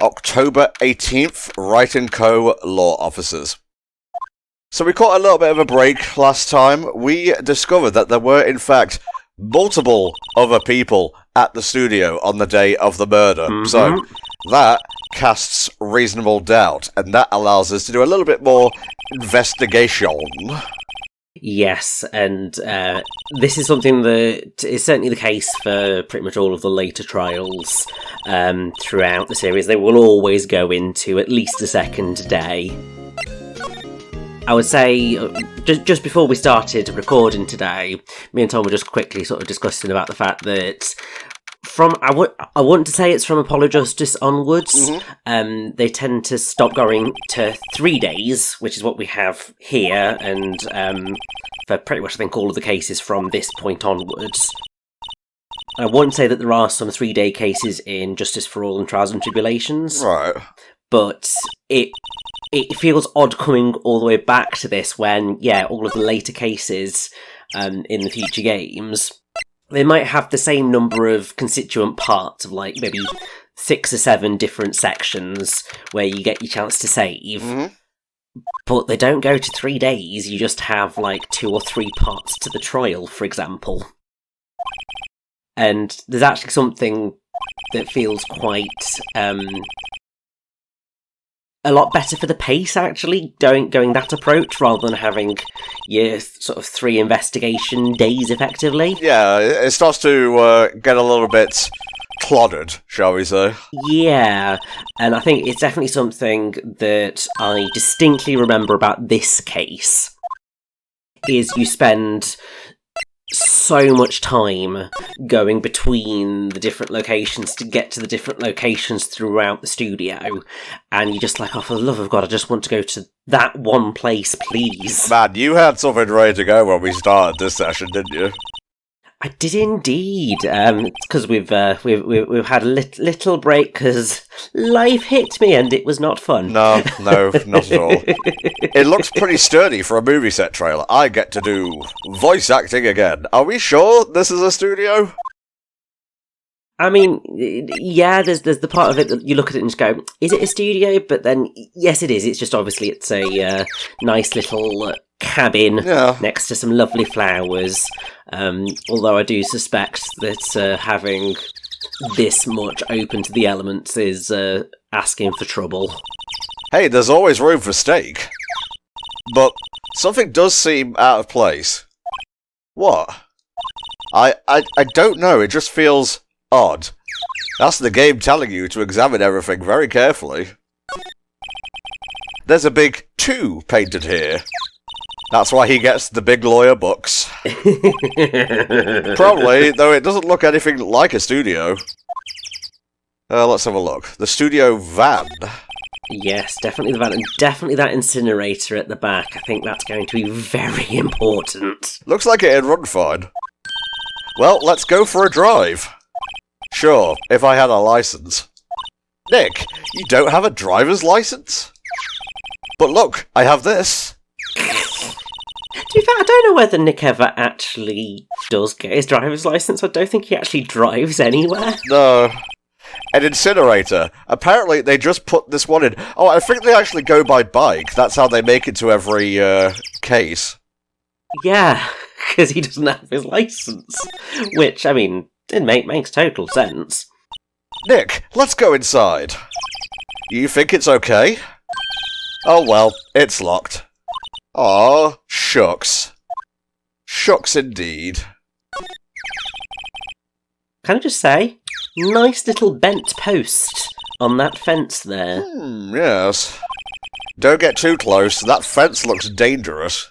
October 18th, Wright & Co. Law Officers. So we caught a little bit of a break last time. We discovered that there were, in fact, multiple other people at the studio on the day of the murder. Mm-hmm. So that casts reasonable doubt, and that allows us to do a little bit more investigation. Yes, and this is something that is certainly the case for pretty much all of the later trials throughout the series. They will always go into at least a second day. I would say, just before we started recording today, me and Tom were just quickly sort of discussing about the fact that I want to say it's from Apollo Justice onwards, they tend to stop going to 3 days, which is what we have here, and for pretty much I think all of the cases from this point onwards. I won't say that there are some 3-day cases in Justice for All and Trials and Tribulations, right? But it feels odd coming all the way back to this when, yeah, all of the later cases in the future games, they might have the same number of constituent parts of like maybe 6 or 7 different sections where you get your chance to save. But they don't go to 3 days, you just have like 2 or 3 parts to the trial, for example. And there's actually something that feels quite a lot better for the pace, actually, going that approach, rather than having your sort of 3 investigation days, effectively. Yeah, it starts to get a little bit cloddered, shall we say. Yeah, and I think it's definitely something that I distinctly remember about this case, is you spend so much time going between the different locations to get to the different locations throughout the studio, and you're just like, oh, for the love of God, I just want to go to that one place, please. Man, you had something ready to go when we started this session, didn't you? I did indeed, because we've had a little break because life hit me and it was not fun. No, not at all. It looks pretty sturdy for a movie set trailer. I get to do voice acting again. Are we sure this is a studio? I mean, yeah, there's the part of it that you look at it and just go, is it a studio? But then, yes, it is. It's just obviously it's a nice little cabin next to some lovely flowers. Although I do suspect that having this much open to the elements is asking for trouble. Hey, there's always room for steak. But something does seem out of place. What? I don't know, it just feels odd. That's the game telling you to examine everything very carefully. There's a big 2 painted here. That's why he gets the big lawyer books. Probably, though it doesn't look anything like a studio. Let's have a look. The studio van. Yes, definitely the van, and definitely that incinerator at the back. I think that's going to be very important. Looks like it'd run fine. Well, let's go for a drive. Sure, if I had a license. Nick, you don't have a driver's license? But look, I have this. To be fair, I don't know whether Nick ever actually does get his driver's license. I don't think he actually drives anywhere. No. An incinerator. Apparently, they just put this one in. Oh, I think they actually go by bike. That's how they make it to every case. Yeah, because he doesn't have his license. Which, I mean, it makes total sense. Nick, let's go inside. You think it's okay? Oh well, it's locked. Aw, shucks. Shucks indeed. Can I just say, nice little bent post on that fence there. Yes. Don't get too close, that fence looks dangerous.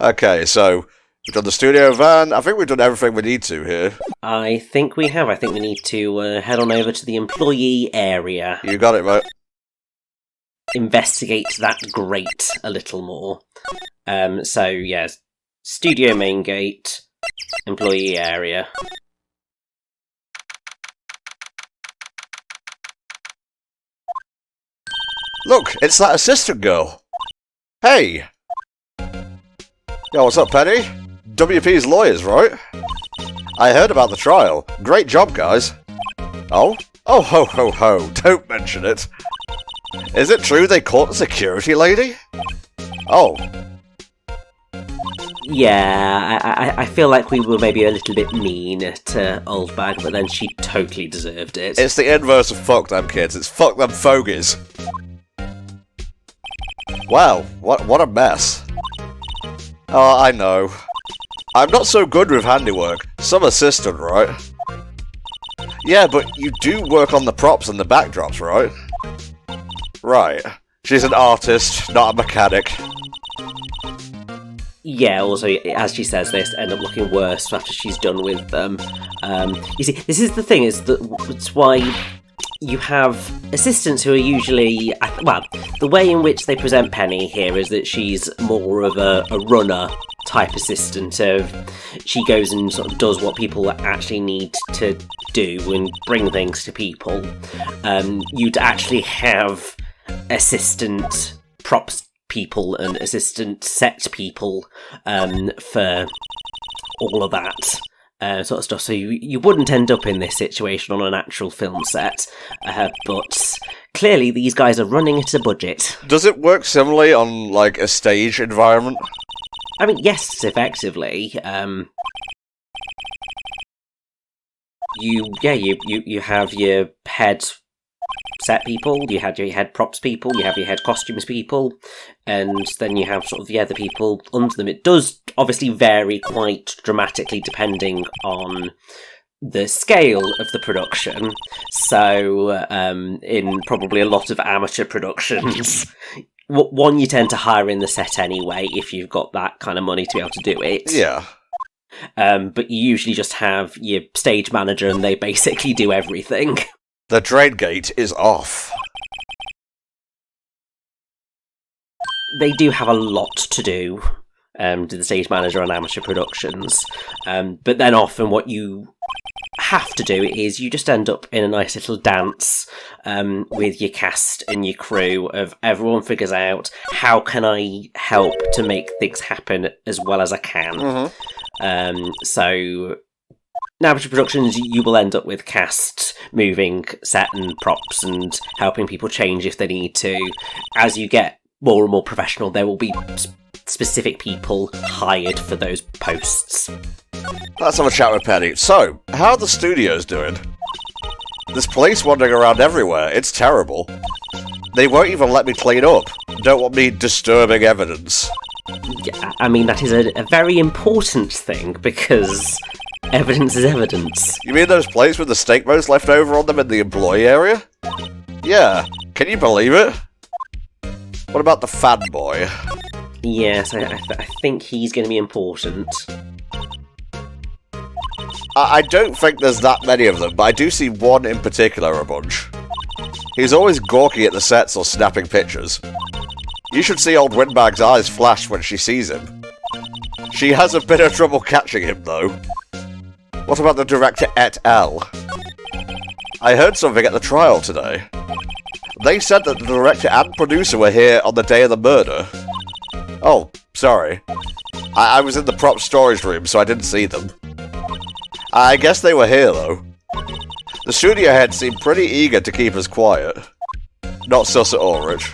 Okay, so we've done the studio van. I think we've done everything we need to here. I think we have. I think we need to head on over to the employee area. You got it, mate. Investigate that grate a little more. So, yes, studio main gate, employee area. Look, it's that assistant girl. Hey! Yo, what's up, Penny? WP's lawyers, right? I heard about the trial. Great job, guys. Oh? Oh, ho, ho, ho. Don't mention it. Is it true they caught the security lady? Oh. Yeah, I feel like we were maybe a little bit mean to Oldbag, but then she totally deserved it. It's the inverse of fuck them kids. It's fuck them fogies. Wow, what a mess. Oh, I know. I'm not so good with handiwork. Some assistant, right? Yeah, but you do work on the props and the backdrops, right? Right. She's an artist, not a mechanic. Yeah, also, as she says this, end up looking worse after she's done with them. You see, this is the thing, it's why you have assistants who are usually... Well, the way in which they present Penny here is that she's more of a runner type assistant of... She goes and sort of does what people actually need to do and bring things to people. You'd actually have assistant props people and assistant set people for all of that sort of stuff, so you wouldn't end up in this situation on an actual film set, but clearly these guys are running at a budget. Does it work similarly on, like, a stage environment? I mean, yes, effectively. You have your head set people, you have your head props people, you have your head costumes people, and then you have sort of the other people under them. It does obviously vary quite dramatically depending on the scale of the production. So, in probably a lot of amateur productions, one you tend to hire in the set anyway if you've got that kind of money to be able to do it. Yeah. But you usually just have your stage manager and they basically do everything. The drain gate is off. They do have a lot to do, to the stage manager on amateur productions, but then often what you have to do is you just end up in a nice little dance with your cast and your crew of everyone figures out how can I help to make things happen as well as I can. So in amateur productions, you will end up with cast moving set and props and helping people change if they need to. As you get more and more professional, there will be specific people hired for those posts. Let's have a chat with Penny. So, how are the studios doing? There's police wandering around everywhere. It's terrible. They won't even let me clean up. Don't want me disturbing evidence. Yeah, I mean, that is a very important thing, because evidence is evidence. You mean those plates with the steak bones left over on them in the employee area? Yeah. Can you believe it? What about the fanboy? Yes, I think he's going to be important. I don't think there's that many of them, but I do see one in particular a bunch. He's always gawky at the sets or snapping pictures. You should see old Windbag's eyes flash when she sees him. She has a bit of trouble catching him, though. What about the director et al? I heard something at the trial today. They said that the director and producer were here on the day of the murder. Oh, sorry. I was in the prop storage room, so I didn't see them. I guess they were here, though. The studio head seemed pretty eager to keep us quiet. Not sus at all, Rich.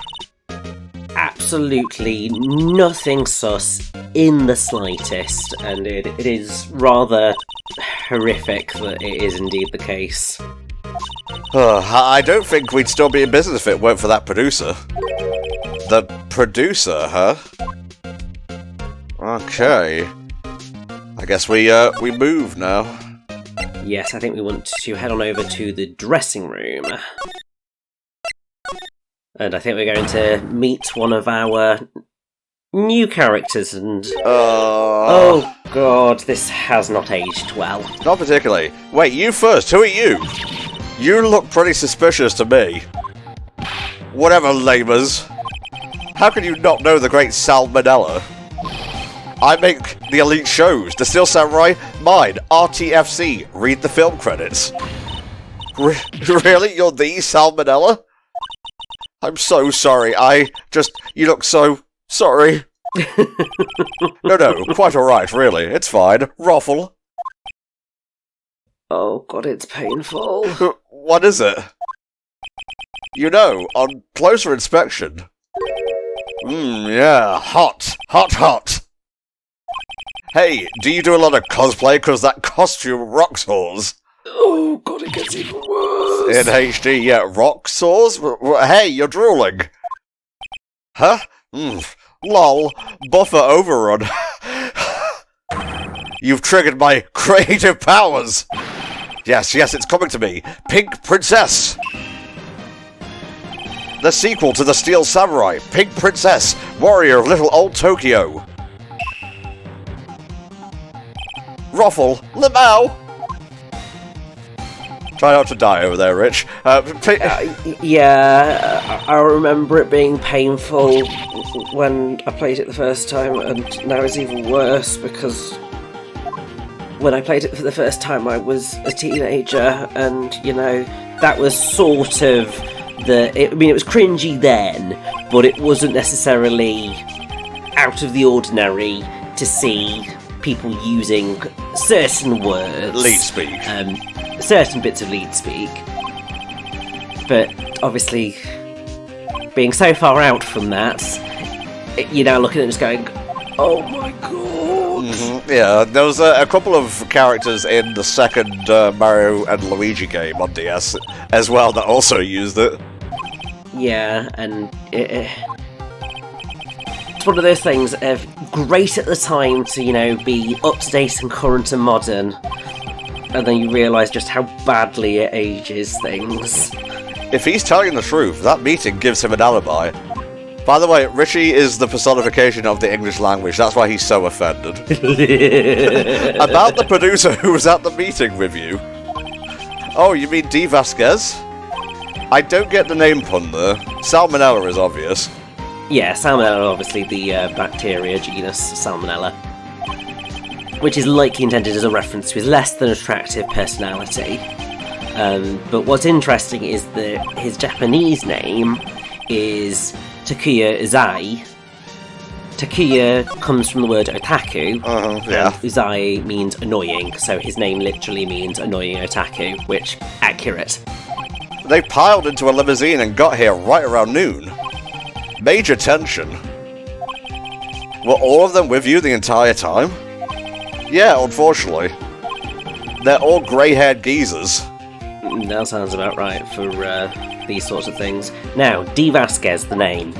Absolutely nothing sus in the slightest, and it is rather horrific that it is indeed the case. I don't think we'd still be in business if it weren't for that producer. The producer, huh? Okay. I guess we move now. Yes, I think we want to head on over to the dressing room. And I think we're going to meet one of our new characters and... Oh god, this has not aged well. Not particularly. Wait, you first, who are you? You look pretty suspicious to me. Whatever, lamers. How can you not know the great Salmonella? I make the elite shows. The Steel Samurai, mine. RTFC. Read the film credits. Really? You're the Salmonella? I'm so sorry. You look so sorry. No, quite alright, really. It's fine. Ruffle. Oh god, it's painful. What is it? You know, on closer inspection... yeah, hot. Hot, hot. Hey, do you do a lot of cosplay? Because that costume rocks horse. Oh god, it gets even worse. In HD, yeah, rock saws? Hey, you're drooling. Huh? Lol. Buffer overrun. You've triggered my creative powers. Yes, it's coming to me. Pink Princess. The sequel to the Steel Samurai. Pink Princess. Warrior of Little Old Tokyo. Ruffle. Limau. Try not to die over there, Rich. Yeah, I remember it being painful when I played it the first time, and now it's even worse because when I played it for the first time I was a teenager, and, you know, that was sort of it was cringy then, but it wasn't necessarily out of the ordinary to see people using certain words. Lead speak. Certain bits of lead speak. But obviously, being so far out from that, you're now looking at it and just going, oh my god! Mm-hmm. Yeah, there was a couple of characters in the second Mario and Luigi game on DS as well that also used it. Yeah, and it's one of those things of great at the time to, you know, be up to date and current and modern, and then you realise just how badly it ages things. If he's telling the truth, that meeting gives him an alibi. By the way, Richie is the personification of the English language, that's why he's so offended. About the producer who was at the meeting with you. Oh, you mean D. Vasquez? I don't get the name pun there. Salmonella is obvious. Yeah, Salmonella, obviously the bacteria genus Salmonella, which is likely intended as a reference to his less than attractive personality. But what's interesting is that his Japanese name is Takuya Uzai. Takuya comes from the word otaku, yeah. and Uzai means annoying, so his name literally means annoying otaku, which, accurate. They piled into a limousine and got here right around noon. Major tension. Were all of them with you the entire time? Yeah, unfortunately. They're all grey-haired geezers. That sounds about right for these sorts of things. Now, D. Vasquez, the name,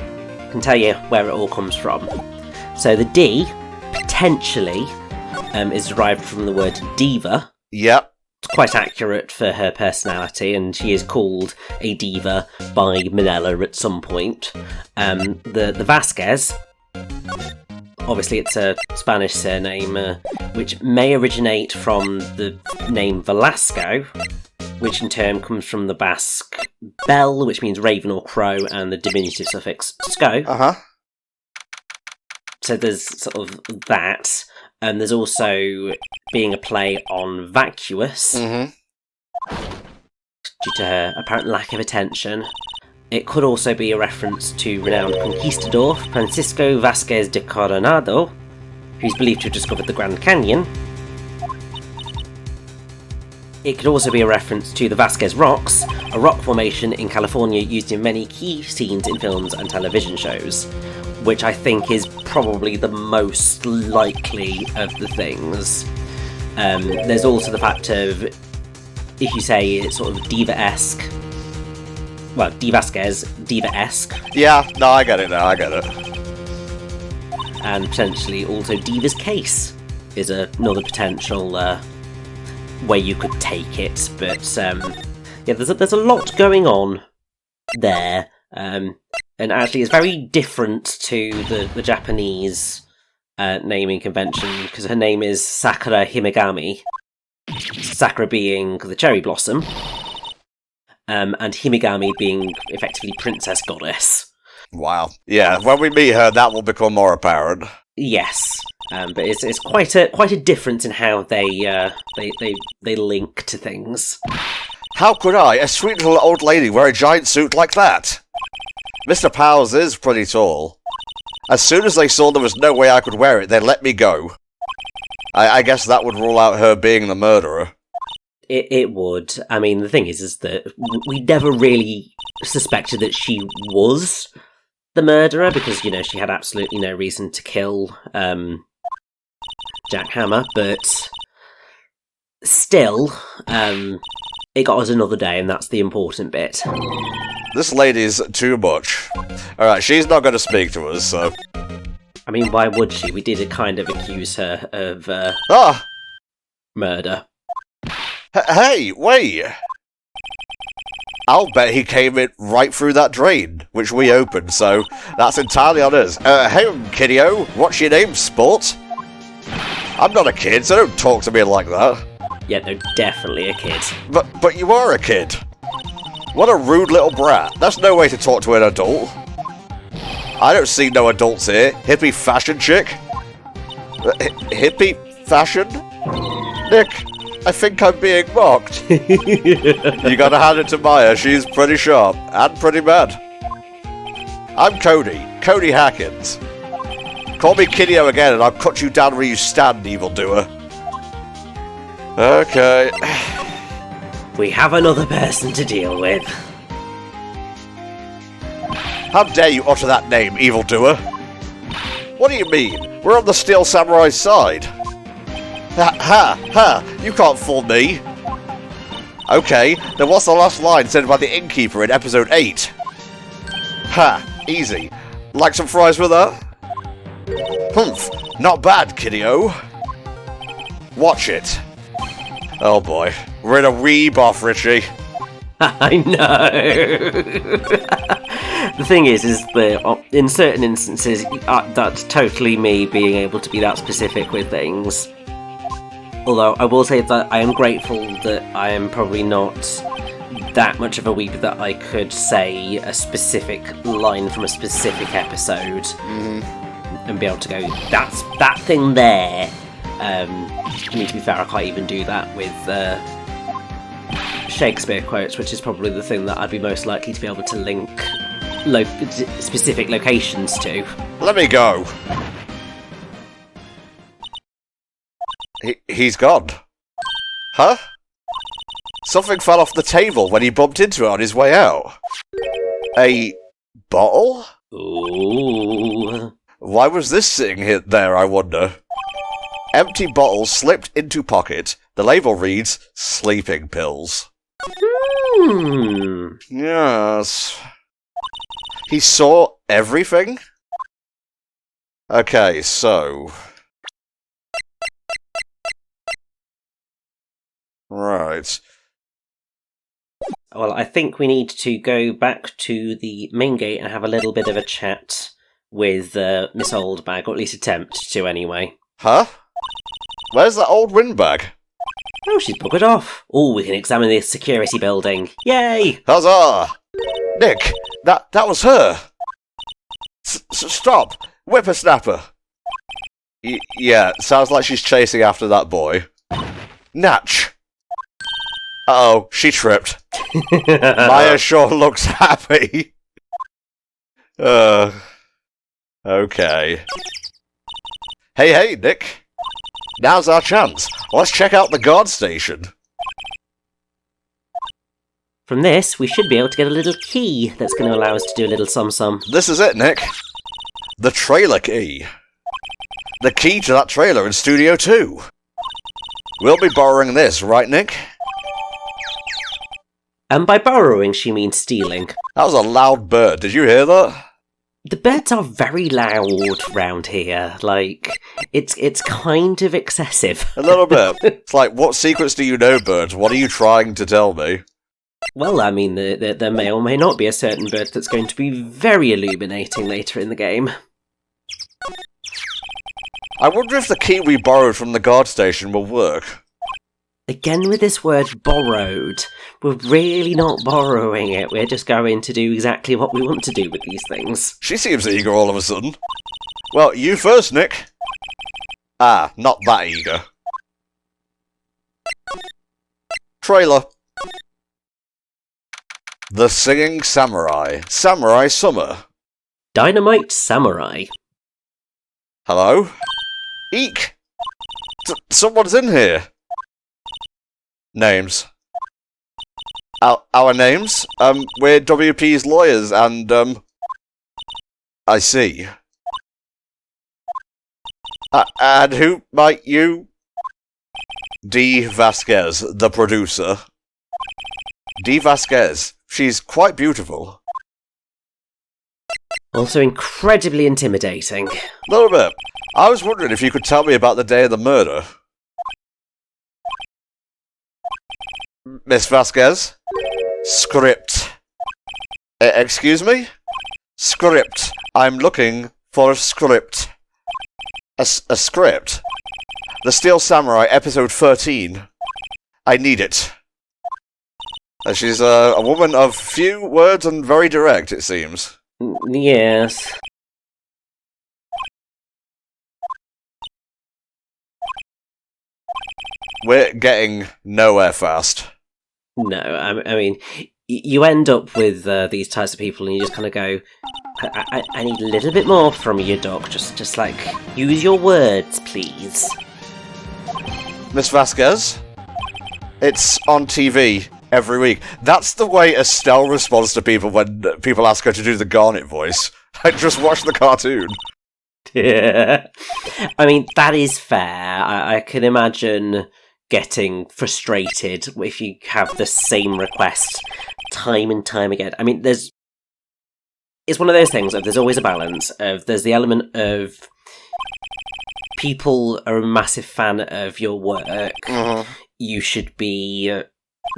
can tell you where it all comes from. So the D, potentially, is derived from the word diva. Yep. It's quite accurate for her personality, and she is called a diva by Minella at some point. The Vasquez, obviously it's a Spanish surname, which may originate from the name Velasco, which in turn comes from the Basque bell, which means raven or crow, and the diminutive suffix sco. So there's sort of that. And there's also being a play on vacuous, due to her apparent lack of attention. It could also be a reference to renowned conquistador Francisco Vasquez de Coronado, who's believed to have discovered the Grand Canyon. It could also be a reference to the Vasquez Rocks, a rock formation in California used in many key scenes in films and television shows, which I think is probably the most likely of the things. There's also the fact of, if you say it's sort of diva-esque, well, D. Vasquez, diva-esque. Yeah, no, I get it now, I get it. And potentially also Diva's Case is another potential way you could take it, but yeah, there's a lot going on there. And actually it's very different to the Japanese naming convention, because her name is Sakura Himegami. Sakura being the cherry blossom, and Himegami being effectively princess goddess. Wow. Yeah, when we meet her, that will become more apparent. Yes, but it's quite a difference in how they link to things. How could I, a sweet little old lady, wear a giant suit like that? Mr. Powers is pretty tall. As soon as they saw there was no way I could wear it, they let me go. I guess that would rule out her being the murderer. It would. I mean, the thing is that we never really suspected that she was the murderer because, you know, she had absolutely no reason to kill Jack Hammer, but still, it got us another day, and that's the important bit. This lady's too much. Alright, she's not going to speak to us, so... I mean, why would she? We did kind of accuse her of murder. Hey, wait! I'll bet he came in right through that drain, which we opened, so that's entirely on us. Hey, kiddo, what's your name, sport? I'm not a kid, so don't talk to me like that. Yeah, no, definitely a kid. But you are a kid. What a rude little brat. That's no way to talk to an adult. I don't see no adults here. Hippie fashion chick? Hippie fashion? Nick, I think I'm being mocked. You gotta hand it to Maya, she's pretty sharp, and pretty bad. I'm Cody Hackins. Call me Kiddio again and I'll cut you down where you stand, evildoer. Okay. We have another person to deal with. How dare you utter that name, evildoer? What do you mean? We're on the Steel Samurai's side. Ha! You can't fool me! Okay, then what's the last line said by the innkeeper in episode 8? Ha! Easy. Like some fries with that? Humph! Not bad, kiddo. Watch it. Oh boy. We're in a wee boff, Richie. I know! The thing is that in certain instances, that's totally me being able to be that specific with things. Although I will say that I am grateful that I am probably not that much of a weeb that I could say a specific line from a specific episode and be able to go, that's that thing there. I mean, to be fair, I can't even do that with Shakespeare quotes, which is probably the thing that I'd be most likely to be able to link specific locations to. Let me go. He's gone. Huh? Something fell off the table when he bumped into it on his way out. A bottle? Ooh. Why was this sitting there, I wonder? Empty bottle slipped into pocket. The label reads, sleeping pills. Yes. He saw everything? Okay, so... Right. Well, I think we need to go back to the main gate and have a little bit of a chat with Miss Oldbag, or at least attempt to anyway. Huh? Where's that old windbag? Oh, she's buggered off. Oh, we can examine this security building. Yay! Huzzah! Nick, that was her! Stop! Whippersnapper! Yeah, sounds like she's chasing after that boy. Natch! Uh-oh, she tripped. Maya sure looks happy. Okay. Hey, Nick. Now's our chance. Let's check out the guard station. From this, we should be able to get a little key that's going to allow us to do a little sum-sum. This is it, Nick. The trailer key. The key to that trailer in Studio 2. We'll be borrowing this, right, Nick? And by borrowing, she means stealing. That was a loud bird. Did you hear that? The birds are very loud round here. Like, it's kind of excessive. A little bit. It's like, what secrets do you know, birds? What are you trying to tell me? Well, I mean, there may or may not be a certain bird that's going to be very illuminating later in the game. I wonder if the key we borrowed from the guard station will work. Again with this word borrowed. We're really not borrowing it, we're just going to do exactly what we want to do with these things. She seems eager all of a sudden. Well, you first, Nick. Ah, not that eager. Trailer. The Singing Samurai. Samurai Summer. Dynamite Samurai. Hello? Eek! Someone's in here. Names. Our names? We're WP's lawyers, and, I see. And who might you? D. Vasquez, the producer. D. Vasquez. She's quite beautiful. Also incredibly intimidating. A little bit. I was wondering if you could tell me about the day of the murder. Miss Vasquez? Script. Excuse me? Script. I'm looking for a script. A script? The Steel Samurai, episode 13. I need it. She's a woman of few words and very direct, it seems. Yes. We're getting nowhere fast. No, I mean, you end up with these types of people and you just kind of go, I need a little bit more from you, Doc. Just like, use your words, please. Miss Vasquez? It's on TV every week. That's the way Estelle responds to people when people ask her to do the Garnet voice. I just watch the cartoon. Yeah. I mean, that is fair. I can imagine getting frustrated if you have the same request time and time again. I mean, it's one of those things of there's always a balance of there's the element of people are a massive fan of your work. Mm-hmm. You should be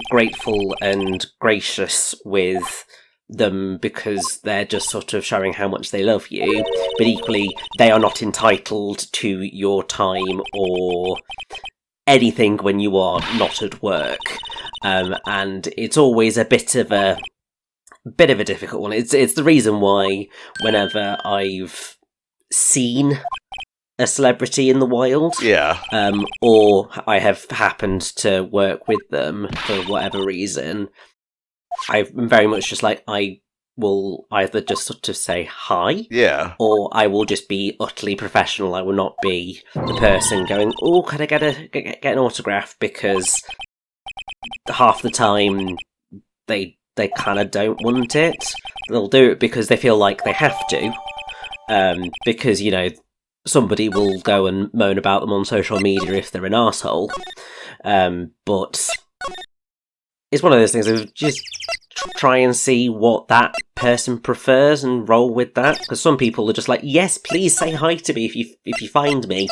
grateful and gracious with them because they're just sort of showing how much they love you, but equally they are not entitled to your time or anything when you are not at work, and it's always a bit of a difficult one. It's the reason why whenever I've seen a celebrity in the wild, yeah, or I have happened to work with them for whatever reason, I'm very much just like, I will either just sort of say hi, yeah, or I will just be utterly professional. I will not be the person going, oh, can I get an autograph? Because half the time they kind of don't want it. They'll do it because they feel like they have to, because, you know, somebody will go and moan about them on social media if they're an arsehole. But it's one of those things of just try and see what that person prefers and roll with that, because some people are just like, yes, please say hi to me if you find me,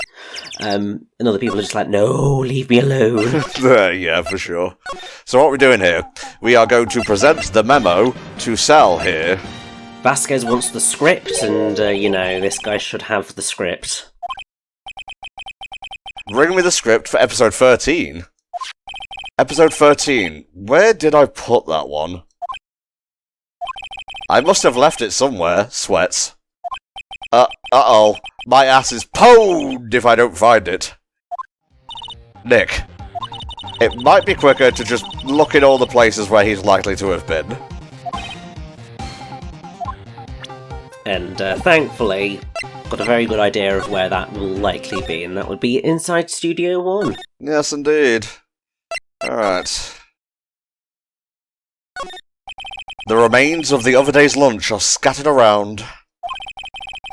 and other people are just like, no, leave me alone. Yeah, for sure. So what we're doing here, we are going to present the memo to Sal here. Vasquez wants the script, and you know, this guy should have the script. Bring me the script for episode 13. Episode 13. Where did I put that one? I must have left it somewhere, Sweats. Uh-oh. My ass is pwned if I don't find it. Nick. It might be quicker to just look in all the places where he's likely to have been. And thankfully, got a very good idea of where that will likely be, and that would be inside Studio One. Yes, indeed. Alright. The remains of the other day's lunch are scattered around.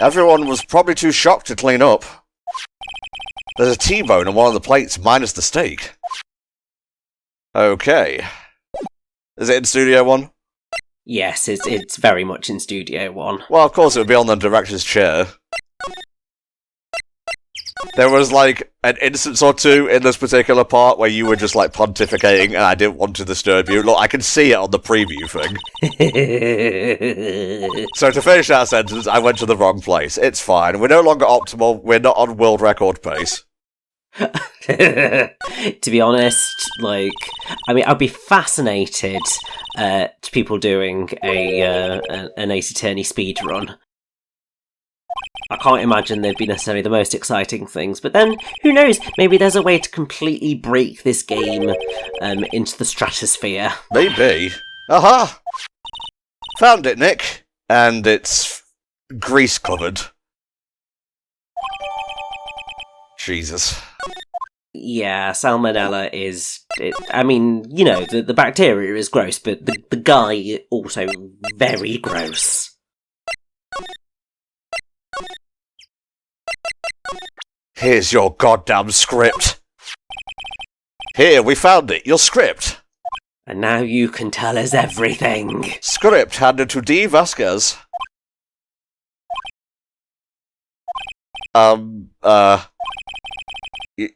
Everyone was probably too shocked to clean up. There's a T-bone on one of the plates minus the steak. Okay. Is it in Studio One? Yes, it's very much in Studio One. Well, of course it would be on the director's chair. There was, like, an instance or two in this particular part where you were just, like, pontificating and I didn't want to disturb you. Look, I can see it on the preview thing. So to finish that sentence, I went to the wrong place. It's fine. We're no longer optimal. We're not on world record pace. To be honest, like, I mean, I'd be fascinated to people doing an Ace Attorney speedrun. I can't imagine they'd be necessarily the most exciting things, but then, who knows, maybe there's a way to completely break this game into the stratosphere. Maybe. Aha! Found it, Nick. And it's grease-covered. Jesus. Yeah, salmonella is... I mean, you know, the bacteria is gross, but the guy also very gross. Here's your goddamn script. Here, we found it. Your script. And now you can tell us everything. Script handed to D. Vasquez.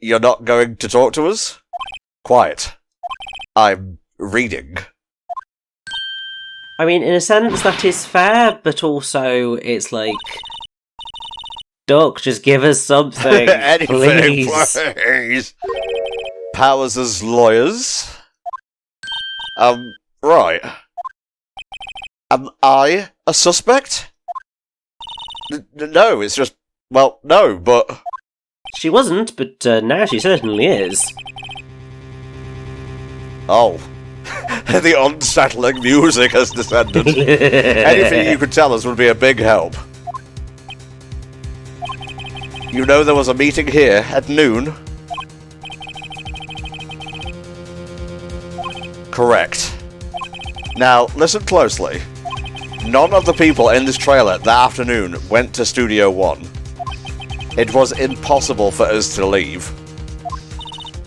You're not going to talk to us? Quiet. I'm reading. I mean, in a sense, that is fair, but also it's like... Doc, just give us something, Anything, please. please. Powers as lawyers. Right. Am I a suspect? No, it's just... Well, no, but... She wasn't, but now she certainly is. Oh. The unsettling music has descended. Anything you could tell us would be a big help. You know there was a meeting here at noon? Correct. Now, listen closely. None of the people in this trailer that afternoon went to Studio 1. It was impossible for us to leave.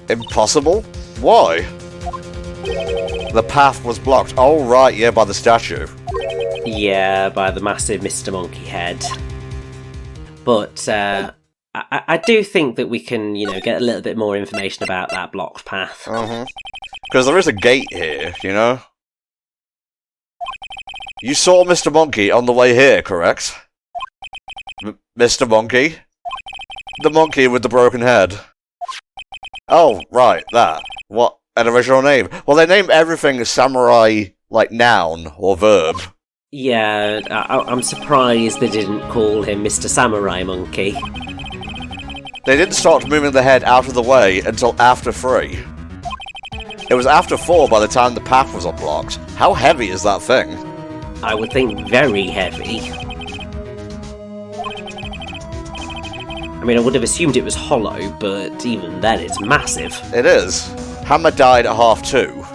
Impossible? Why? The path was blocked. Oh, right, yeah, by the statue. Yeah, by the massive Mr. Monkey head. But, I do think that we can, you know, get a little bit more information about that blocked path. Because there is a gate here, you know? You saw Mr. Monkey on the way here, correct? Mr. Monkey? The monkey with the broken head. Oh, right, that. What, an original name? Well, they name everything samurai, like, noun or verb. Yeah, I'm surprised they didn't call him Mr. Samurai Monkey. They didn't start moving the head out of the way until after 3. It was after 4 by the time the path was unblocked. How heavy is that thing? I would think very heavy. I mean, I would have assumed it was hollow, but even then it's massive. It is. Hammer died at 2:30.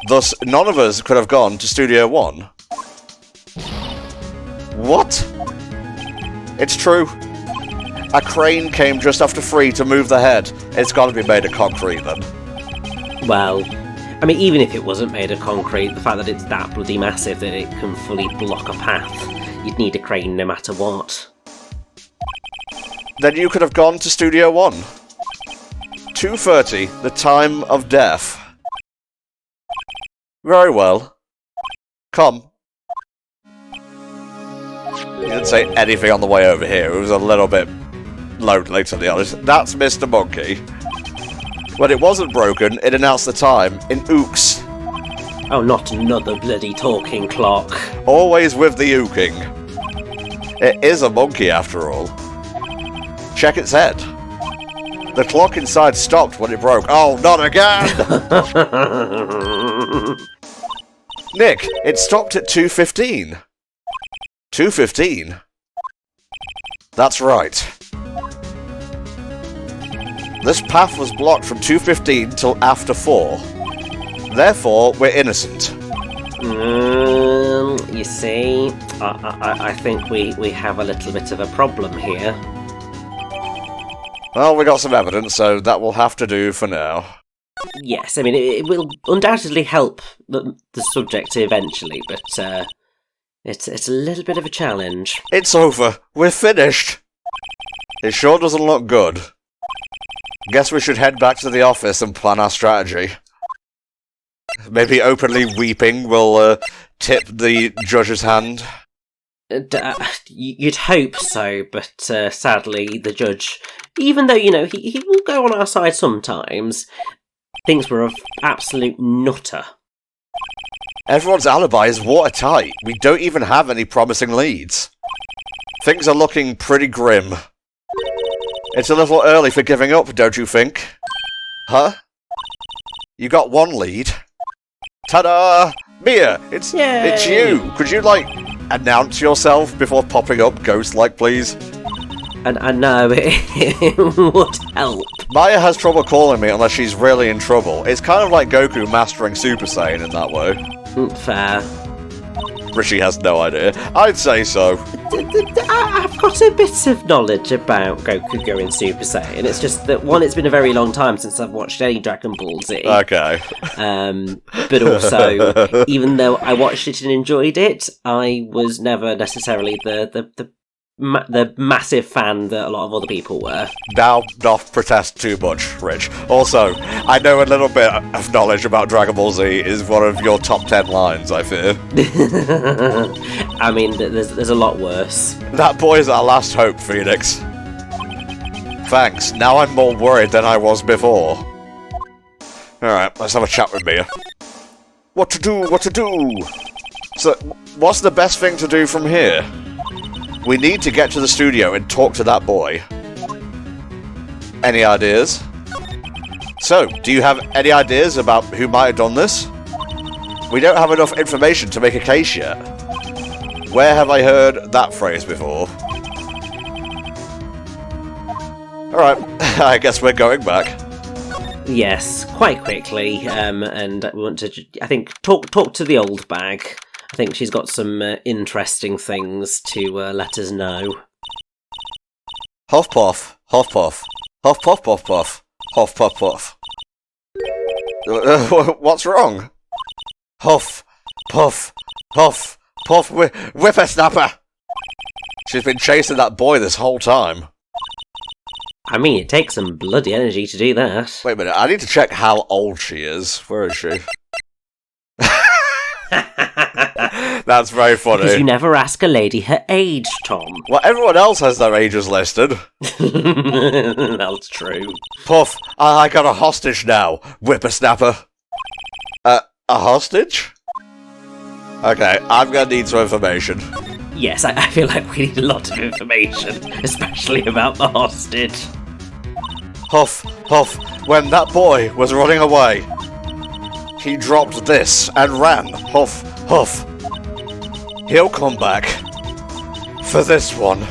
Thus, none of us could have gone to Studio 1. What? It's true. A crane came just after 3 to move the head. It's got to be made of concrete, then. Well, I mean, even if it wasn't made of concrete, the fact that it's that bloody massive that it can fully block a path, you'd need a crane no matter what. Then you could have gone to Studio 1. 2:30, the time of death. Very well. Come. He didn't say anything on the way over here. It was a little bit lonely, to be honest. That's Mr. Monkey. When it wasn't broken, it announced the time in ooks. Oh, not another bloody talking clock. Always with the ooking. It is a monkey, after all. Check its head. The clock inside stopped when it broke. Oh, not again! Nick, it stopped at 2:15. 2:15? That's right. This path was blocked from 2:15 till after 4. Therefore, we're innocent. You see, I think we have a little bit of a problem here. Well, we got some evidence, so that will have to do for now. Yes, I mean, it will undoubtedly help the subject eventually, but it's a little bit of a challenge. It's over. We're finished. It sure doesn't look good. Guess we should head back to the office and plan our strategy. Maybe openly weeping will tip the judge's hand. You'd hope so, but sadly, the judge, even though, you know, he will go on our side sometimes, thinks we're an absolute nutter. Everyone's alibi is watertight. We don't even have any promising leads. Things are looking pretty grim. It's a little early for giving up, don't you think? Huh? You got one lead. Ta-da! Mia, it's you. Could you, like, announce yourself before popping up ghost-like, please? And I know it would help. Maya has trouble calling me unless she's really in trouble. It's kind of like Goku mastering Super Saiyan in that way. Fair. Rishi has no idea. I'd say so. I've got a bit of knowledge about Goku going Super Saiyan. It's just that, one, it's been a very long time since I've watched any Dragon Ball Z. Okay. But also, even though I watched it and enjoyed it, I was never necessarily the massive fan that a lot of other people were. Now, not protest too much, Rich. Also, I know a little bit of knowledge about Dragon Ball Z is one of your top 10 lines, I fear. I mean, there's a lot worse. That boy's our last hope, Phoenix. Thanks. Now I'm more worried than I was before. Alright, let's have a chat with Mia. What to do? What to do? So, what's the best thing to do from here? We need to get to the studio and talk to that boy. Any ideas? So, do you have any ideas about who might have done this? We don't have enough information to make a case yet. Where have I heard that phrase before? Alright, I guess we're going back. Yes, quite quickly, and we want to, I think, talk to the Oldbag. I think she's got some interesting things to let us know. Huff puff, huff puff, huff puff puff puff, huff puff puff. What's wrong? Huff, puff, huff, puff, whippersnapper! She's been chasing that boy this whole time. I mean, it takes some bloody energy to do that. Wait a minute, I need to check how old she is. Where is she? That's very funny. Because you never ask a lady her age, Tom. Well, everyone else has their ages listed. That's true. Puff, I got a hostage now, whippersnapper. A hostage? Okay, I'm gonna need some information. Yes, I feel like we need a lot of information, especially about the hostage. Huff, huff, when that boy was running away, he dropped this and ran. Huff, huff. He'll come back. For this one.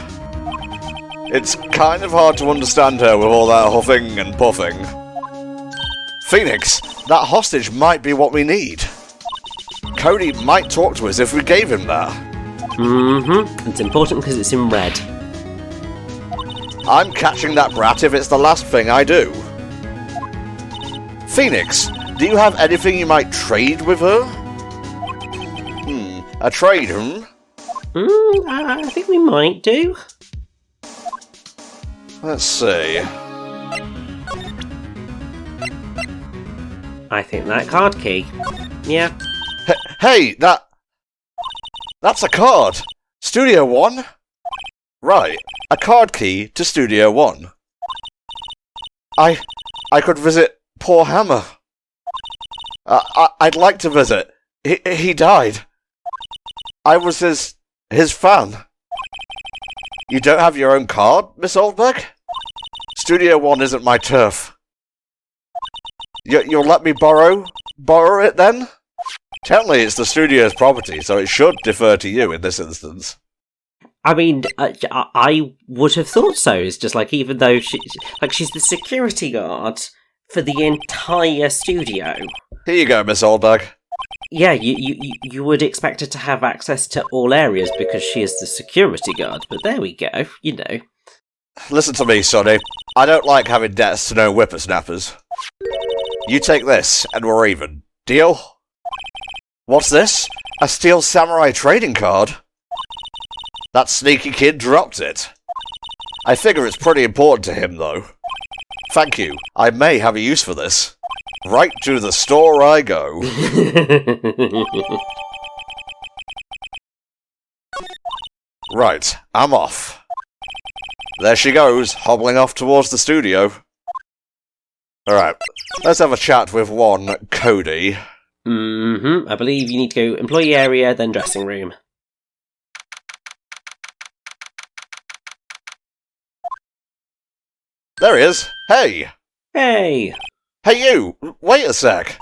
It's kind of hard to understand her with all that huffing and puffing. Phoenix, that hostage might be what we need. Cody might talk to us if we gave him that. Mm-hmm. It's important because it's in red. I'm catching that brat if it's the last thing I do. Phoenix, do you have anything you might trade with her? A trade, I think we might do. Let's see. I think that card key. Yeah. Hey, that's a card. Studio 1? Right, a card key to Studio 1. I could visit poor Hammer. I'd like to visit. He died. I was his fan. You don't have your own card, Miss Oldbag? Studio 1 isn't my turf. You'll let me borrow it then? Technically, it's the studio's property, so it should defer to you in this instance. I mean, I would have thought so. It's just like, even though she's the security guard for the entire studio. Here you go, Miss Oldbag. Yeah, you would expect her to have access to all areas because she is the security guard, but there we go, you know. Listen to me, Sonny. I don't like having debts to no whippersnappers. You take this, and we're even. Deal? What's this? A Steel Samurai trading card? That sneaky kid dropped it. I figure it's pretty important to him, though. Thank you. I may have a use for this. Right to the store I go. Right, I'm off. There she goes, hobbling off towards the studio. Alright, let's have a chat with one Cody. I believe you need to go employee area, then dressing room. There he is. Hey! Hey! Hey you! Wait a sec!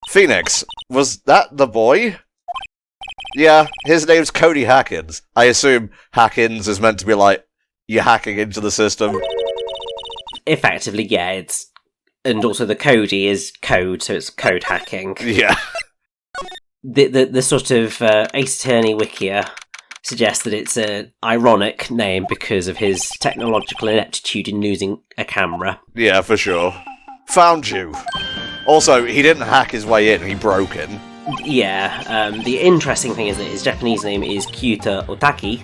Phoenix, was that the boy? Yeah, his name's Cody Hackins. I assume Hackins is meant to be like you're hacking into the system. Effectively, yeah, and also the Cody is code, so it's code hacking. Yeah. The sort of Ace Attorney Wikia suggests that it's an ironic name because of his technological ineptitude in using a camera. Yeah, for sure. Found you. Also, he didn't hack his way in, he broke in. Yeah, the interesting thing is that his Japanese name is Kyuta Otaki.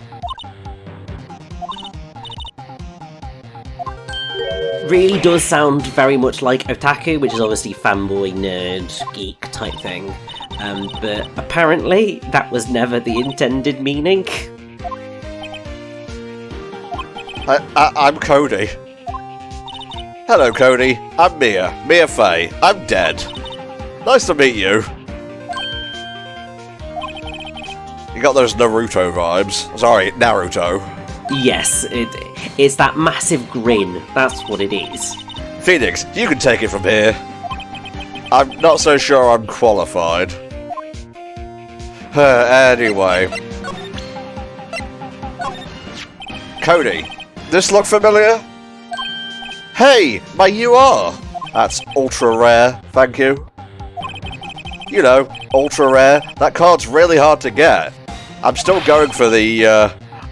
Really does sound very much like otaku, which is obviously fanboy, nerd, geek type thing. But apparently that was never the intended meaning. I'm Cody. Hello, Cody. I'm Mia Fey. I'm dead. Nice to meet you. You got those Naruto vibes. Sorry, Naruto. Yes, it's that massive grin. That's what it is. Phoenix, you can take it from here. I'm not so sure I'm qualified. Anyway. Cody, this look familiar? Hey, my UR! That's ultra rare, thank you. You know, ultra rare. That card's really hard to get. I'm still going for the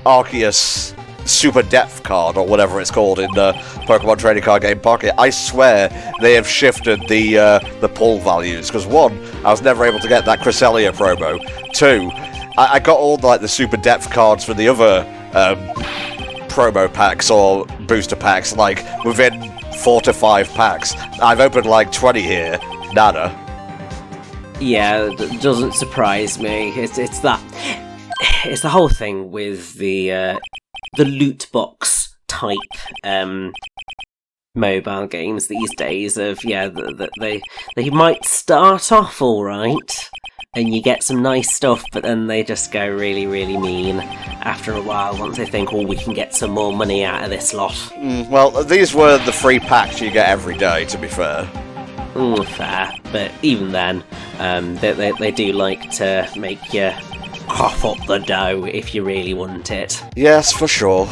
Arceus Super Depth card, or whatever it's called in the Pokemon Trading Card Game Pocket. I swear they have shifted the pull values, because one, I was never able to get that Cresselia promo. Two, I got all like the Super Depth cards for the other promo packs or booster packs, like within 4 to 5 packs. I've opened like 20 here. Nada. Yeah, it doesn't surprise me. It's the whole thing with the loot box type mobile games these days. Of they might start off all right, and you get some nice stuff, but then they just go really, really mean after a while once they think, oh, we can get some more money out of this lot. Well, these were the free packs you get every day, to be fair. Fair, but even then, they do like to make you cough up the dough if you really want it. Yes, for sure.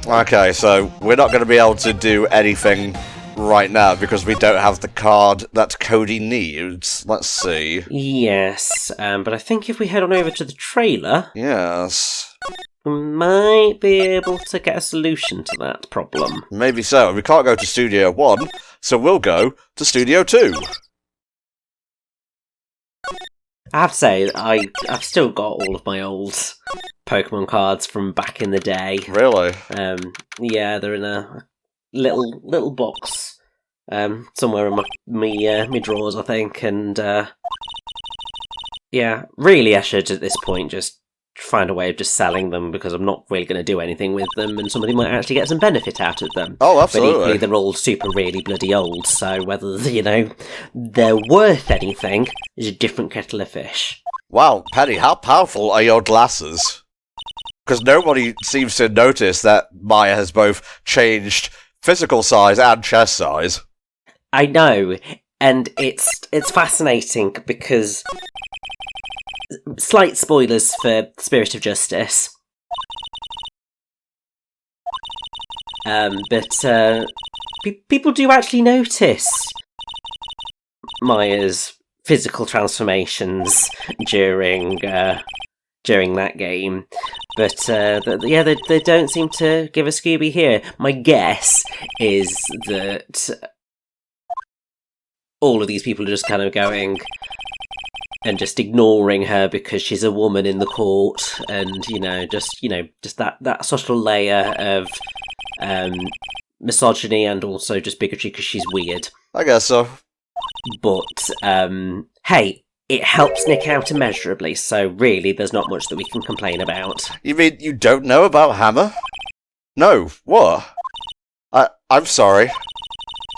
Okay, so we're not going to be able to do anything right now because we don't have the card that Cody needs. Let's see. Yes, but I think if we head on over to the trailer... Yes. We might be able to get a solution to that problem. Maybe so. We can't go to Studio 1, so we'll go to Studio 2. I have to say, I've still got all of my old Pokemon cards from back in the day. Really? Yeah, they're in a little box somewhere in my drawers, I think. And yeah, really, I should at this point just find a way of just selling them because I'm not really going to do anything with them, and somebody might actually get some benefit out of them. Oh, absolutely. But equally, they're all super really bloody old, so whether, they're worth anything is a different kettle of fish. Wow, Penny, how powerful are your glasses? Because nobody seems to notice that Maya has both changed physical size and chest size. I know, and it's fascinating because... Slight spoilers for Spirit of Justice. But people do actually notice Maya's physical transformations during that game. But they don't seem to give a Scooby here. My guess is that all of these people are just kind of going... and just ignoring her because she's a woman in the court, and just that subtle layer of misogyny and also just bigotry because she's weird. I guess so. But hey, it helps Nick out immeasurably, so really, there's not much that we can complain about. You mean you don't know about Hammer? No, what? I'm sorry.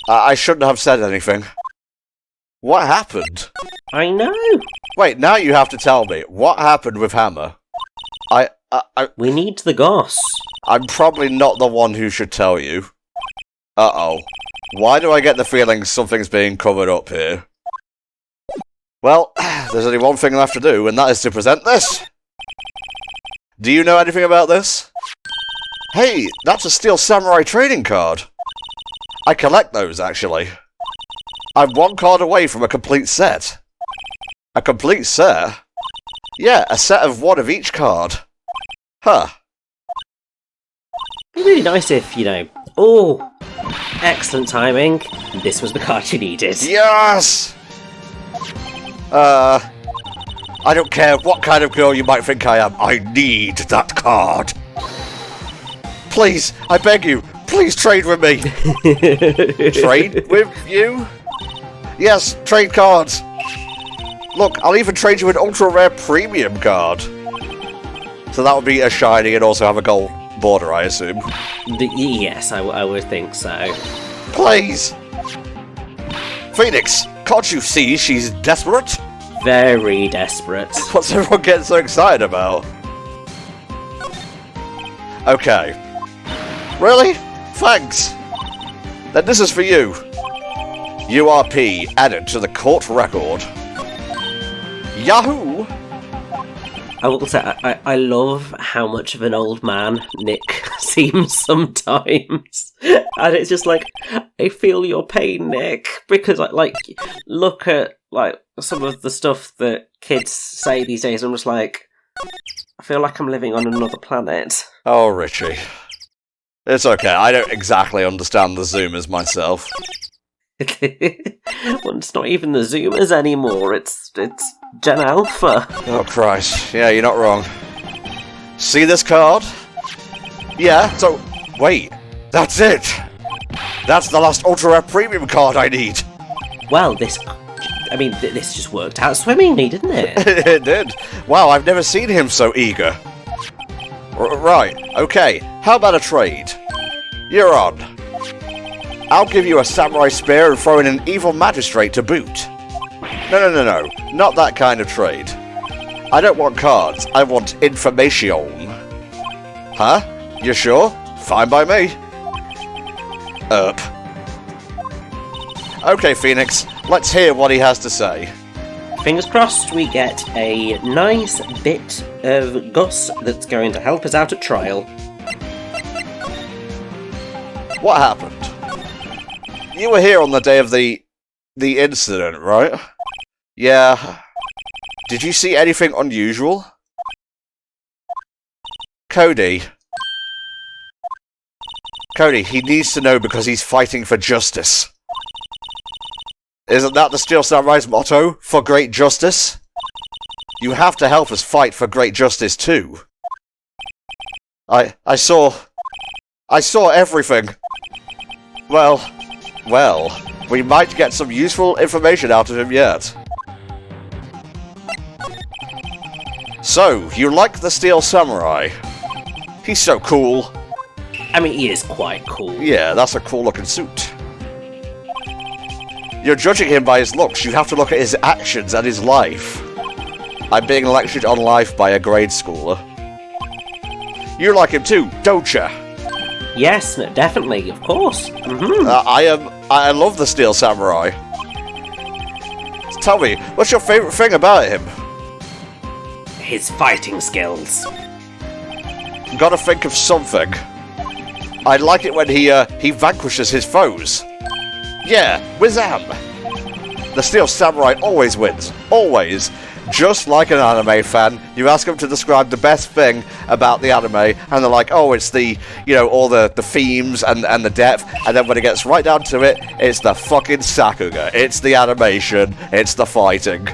I shouldn't have said anything. What happened? I know. Wait, now you have to tell me. What happened with Hammer? We need the goss. I'm probably not the one who should tell you. Uh-oh. Why do I get the feeling something's being covered up here? Well, there's only one thing left to do, and that is to present this. Do you know anything about this? Hey, that's a Steel Samurai trading card. I collect those, actually. I'm one card away from a complete set. A complete set? Yeah, a set of one of each card. Huh. It'd be really nice if, oh, excellent timing. This was the card you needed. Yes! I don't care what kind of girl you might think I am. I need that card. Please, I beg you, please trade with me. Trade with you? Yes, trade cards. Look, I'll even trade you an ultra rare premium card. So that would be a shiny and also have a gold border, I assume. Yes, I would think so. Please! Phoenix, can't you see she's desperate? Very desperate. What's everyone getting so excited about? Okay. Really? Thanks. Then this is for you. URP added to the court record. Yahoo! I will say, I love how much of an old man Nick seems sometimes. And it's just like, I feel your pain, Nick. Because, look at, some of the stuff that kids say these days. I'm just like, I feel like I'm living on another planet. Oh, Richie. It's okay, I don't exactly understand the Zoomers myself. Well, it's not even the Zoomers anymore, it's Gen Alpha. Oh, Christ. Yeah, you're not wrong. See this card? Yeah, so... Wait, that's it! That's the last Ultra Rare Premium card I need! Well, this just worked out swimmingly, didn't it? It did. Wow, I've never seen him so eager. Right, okay. How about a trade? You're on. I'll give you a samurai spear and throw in an evil magistrate to boot. No. Not that kind of trade. I don't want cards. I want information. Huh? You sure? Fine by me. Okay, Phoenix. Let's hear what he has to say. Fingers crossed we get a nice bit of Gus that's going to help us out at trial. What happened? You were here on the day of the incident, right? Yeah. Did you see anything unusual? Cody, he needs to know because he's fighting for justice. Isn't that the Steel Samurai's motto? For great justice? You have to help us fight for great justice too. I saw everything. Well, we might get some useful information out of him yet. So, you like the Steel Samurai? He's so cool. I mean, he is quite cool. Yeah, that's a cool looking suit. You're judging him by his looks, you have to look at his actions and his life. I'm being lectured on life by a grade schooler. You like him too, don't ya? Yes, no, definitely, of course. Mm-hmm. I love the Steel Samurai. Tell me, what's your favourite thing about him? His fighting skills. Gotta think of something. I like it when he vanquishes his foes. Yeah, Wizam! The Steel Samurai always wins. Always. Just like an anime fan, you ask them to describe the best thing about the anime, and they're like, oh, it's the, all the themes and the depth, and then when it gets right down to it, it's the fucking Sakuga. It's the animation. It's the fighting.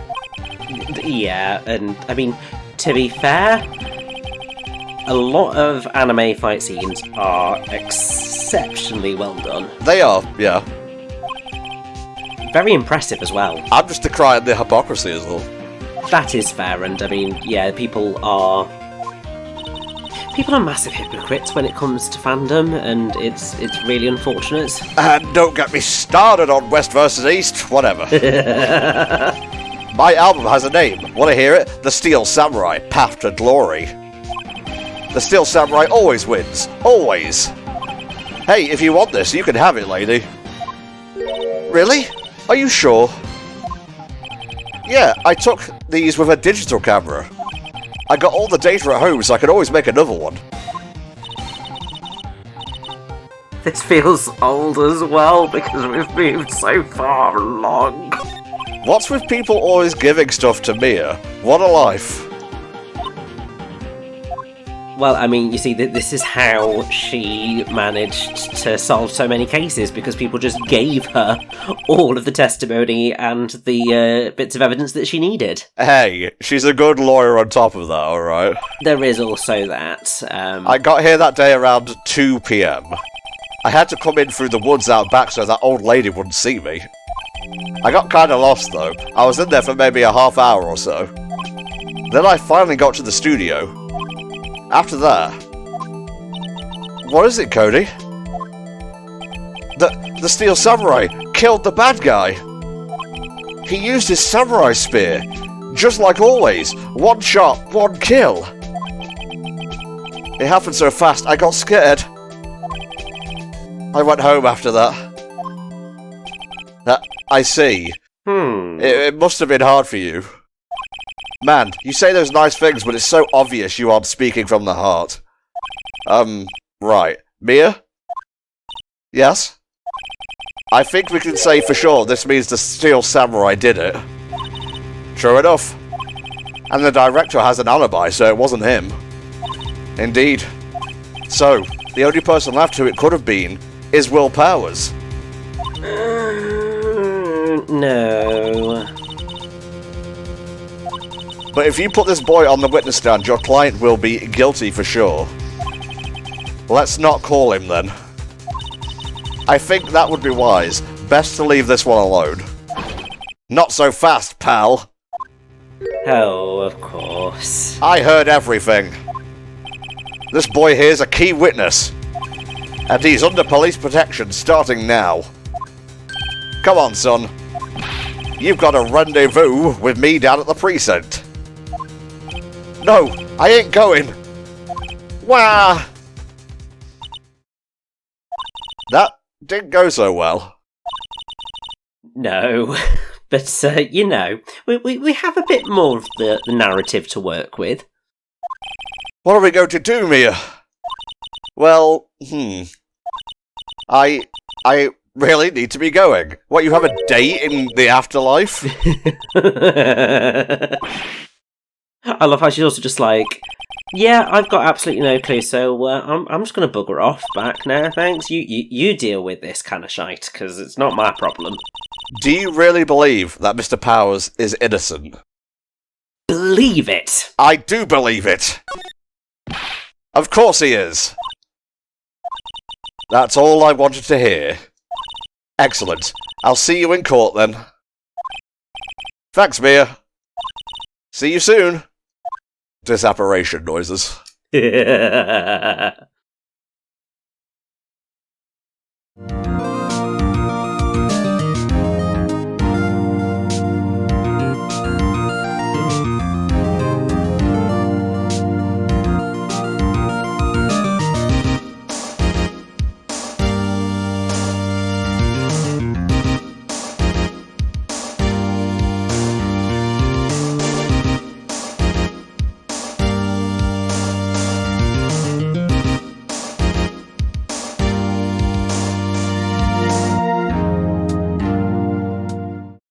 Yeah, and, I mean, to be fair, a lot of anime fight scenes are exceptionally well done. They are, yeah. Very impressive as well. I'm just decrying the hypocrisy as well. That is fair, and I mean, yeah, people are massive hypocrites when it comes to fandom, and it's really unfortunate. And don't get me started on West versus East, whatever. My album has a name. Want to hear it? The Steel Samurai, Path to Glory. The Steel Samurai always wins. Always. Hey, if you want this, you can have it, lady. Really? Are you sure? Yeah, I took these with a digital camera. I got all the data at home, so I could always make another one. This feels old as well because we've moved so far along. What's with people always giving stuff to Mia? What a life. Well, I mean, you see, this is how she managed to solve so many cases, because people just gave her all of the testimony and the bits of evidence that she needed. Hey, she's a good lawyer on top of that, alright? There is also that. I got here that day around 2 PM. I had to come in through the woods out back so that old lady wouldn't see me. I got kinda lost, though. I was in there for maybe a half hour or so. Then I finally got to the studio. After that... What is it, Cody? The Steel Samurai killed the bad guy! He used his samurai spear! Just like always! One shot, one kill! It happened so fast, I got scared. I went home after that. I see. It must have been hard for you. Man, you say those nice things, but it's so obvious you aren't speaking from the heart. Right. Mia? Yes? I think we can say for sure this means the Steel Samurai did it. True enough. And the director has an alibi, so it wasn't him. Indeed. So, the only person left who it could have been is Will Powers. No. But if you put this boy on the witness stand, your client will be guilty for sure. Let's not call him then. I think that would be wise. Best to leave this one alone. Not so fast, pal. Oh, of course. I heard everything. This boy here's a key witness. And he's under police protection starting now. Come on, son. You've got a rendezvous with me down at the precinct. No, I ain't going. Wah! That didn't go so well. No, but, you know, we have a bit more of the narrative to work with. What are we going to do, Mia? Well, I really need to be going. What, you have a date in the afterlife? I love how she's also just like, yeah, I've got absolutely no clue, so I'm just going to bugger off back now, thanks. You deal with this kind of shite, because it's not my problem. Do you really believe that Mr. Powers is innocent? Believe it! I do believe it! Of course he is! That's all I wanted to hear. Excellent. I'll see you in court then. Thanks, Mia. See you soon. Disapparition noises.